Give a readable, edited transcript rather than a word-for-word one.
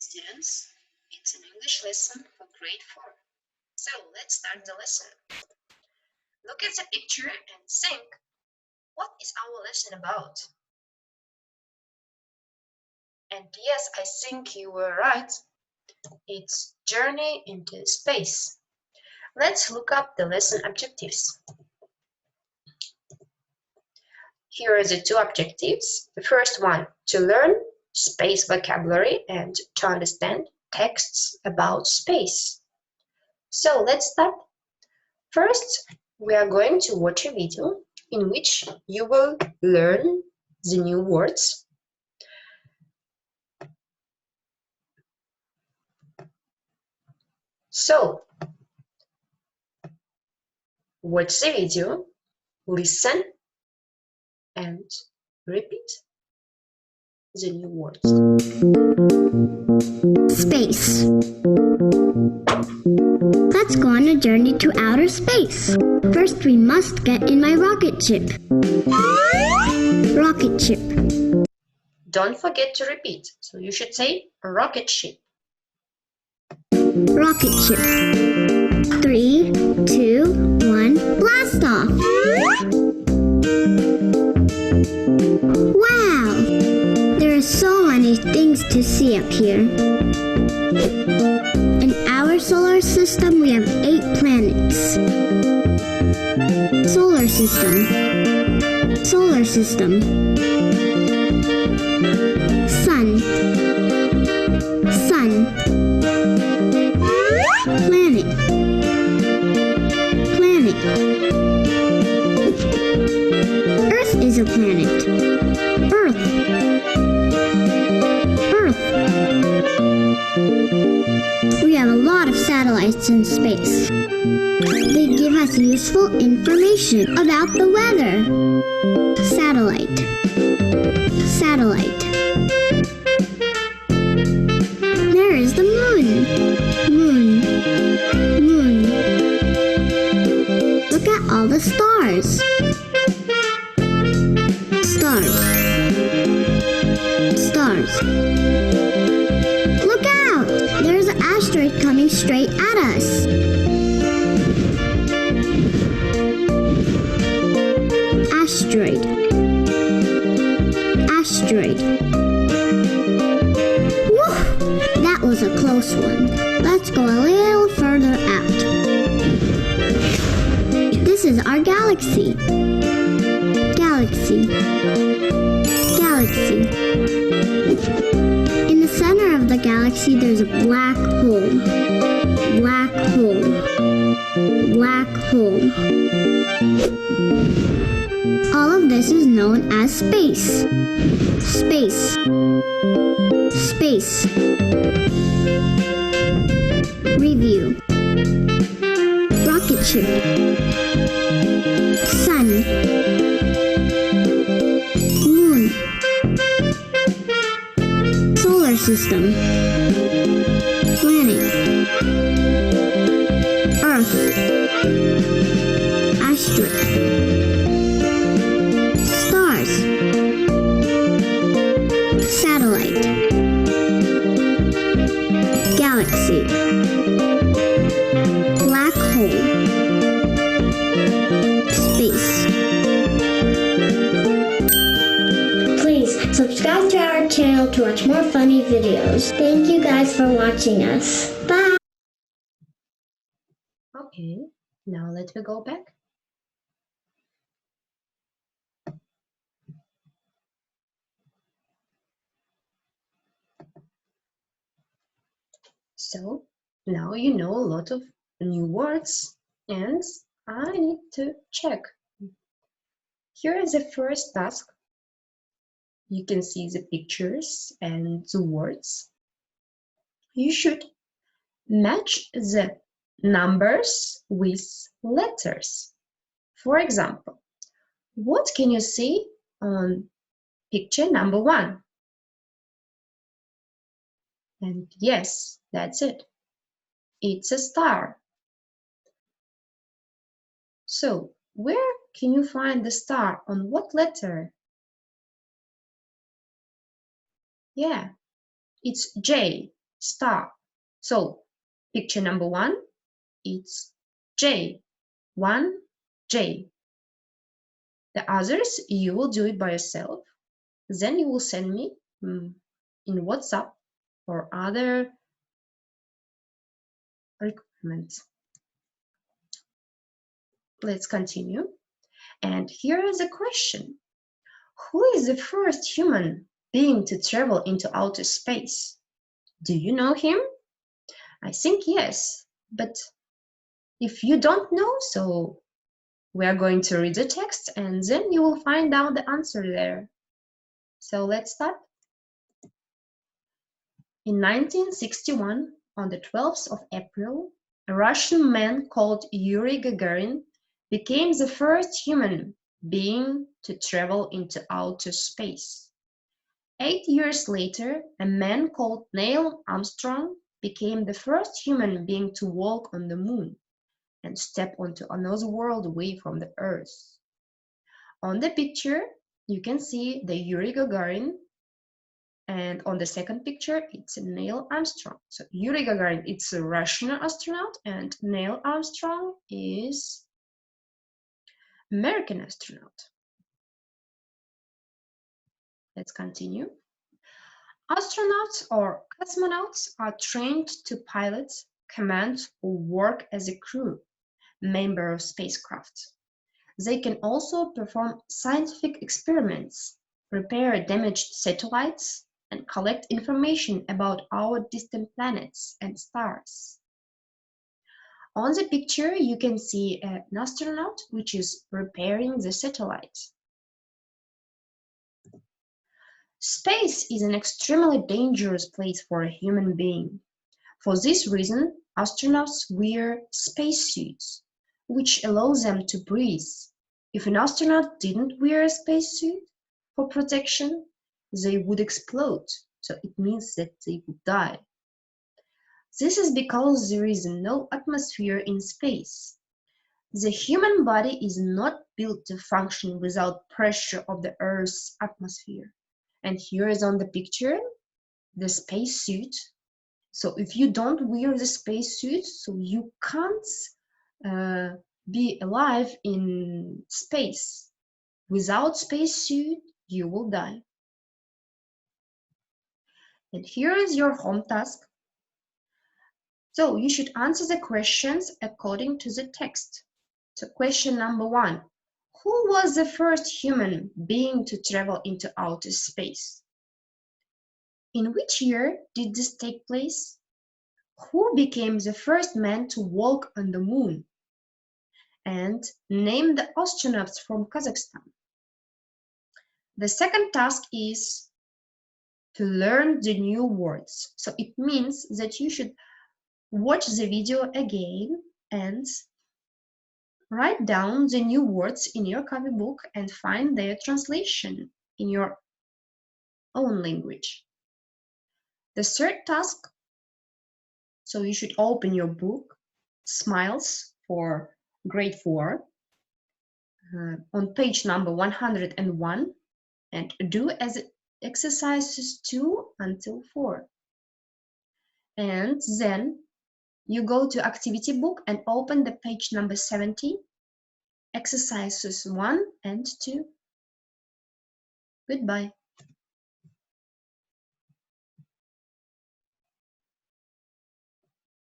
Students, it's an English lesson for grade 4. So let's start the lesson. Look at the picture and think, what is our lesson about? And yes, I think you were right. It's Journey into Space. Let's look up the lesson objectives. Here are the two objectives. The first one, to learn space vocabulary and to understand texts about space. So let's start. First, we are going to watch a video in which you will learn the new words. So, watch the video, listen, and repeat the new words. Space. Let's go on a journey to outer space. First, we must get in my rocket ship. Rocket ship. Don't forget to repeat. So you should say rocket ship. Rocket ship. 3, 2, 1, blast off! Wow! There are so many things to see up here. In our solar system, we have 8 planets. Solar system. Solar system. Sun. Sun. Planet. Planet. Earth is a planet. Earth. Earth. We have a lot of satellites in space. They give us useful information about the weather. Satellite. Satellite. There is the moon. Moon. Moon. Look at all the stars. Stars. Stars. Look out! There's an asteroid coming straight at us. Asteroid. Asteroid. Woo! That was a close one. Let's go a little further out. This is our galaxy. Galaxy. Galaxy. In the center of the galaxy, there's a black hole. Black hole. Black hole. All of this is known as space. Space. Space. Review. Rocket ship. Sun. Moon. Solar system. Planet. Earth. Asteroid. Stars. Satellite. Galaxy. Black hole. Space. Please subscribe to our channel to watch more funny videos. Thank you guys for watching us. Bye! Okay, now let me go back. So now you know a lot of new words and I need to check. Here is the first task. You can see the pictures and the words. You should match the numbers with letters. For example, what can you see on picture number 1? And yes, that's it. It's a star. So, where can you find the star? On what letter? Yeah, it's J. star. So picture number 1, it's J, 1J. The others, you will do it by yourself. Then you will send me in WhatsApp or other requirements. Let's continue. And here is a question. Who is the first human being to travel into outer space? Do you know him? I think yes, but if you don't know, so we are going to read the text and then you will find out the answer there. So let's start. In 1961, on the 12th of April, a Russian man called Yuri Gagarin became the first human being to travel into outer space. 8 years later, a man called Neil Armstrong became the first human being to walk on the moon and step onto another world away from the Earth. On the picture, you can see the Yuri Gagarin, and on the second picture, it's Neil Armstrong. So Yuri Gagarin, it's a Russian astronaut, and Neil Armstrong is American astronaut. Let's continue. Astronauts or cosmonauts are trained to pilot, command, or work as a crew member of spacecraft. They can also perform scientific experiments, repair damaged satellites, and collect information about our distant planets and stars. On the picture, you can see an astronaut which is repairing the satellite. Space is an extremely dangerous place for a human being. For this reason, astronauts wear spacesuits, which allow them to breathe. If an astronaut didn't wear a spacesuit for protection, they would explode, so it means that they would die. This is because there is no atmosphere in space. The human body is not built to function without pressure of the Earth's atmosphere. And here is on the picture the spacesuit. So if you don't wear the spacesuit, so you can't be alive in space. Without spacesuit, you will die. And here is your home task. So you should answer the questions according to the text. So question number 1. Who was the first human being to travel into outer space? In which year did this take place? Who became the first man to walk on the moon? And name the astronauts from Kazakhstan. The second task is to learn the new words. So it means that you should watch the video again and write down the new words in your copybook and find their translation in your own language. The third task, so you should open your book, Smiles for grade 4, on page number 101, and do as exercises 2 until 4. And then you go to activity book and open the page number 70, exercises 1 and 2. Goodbye.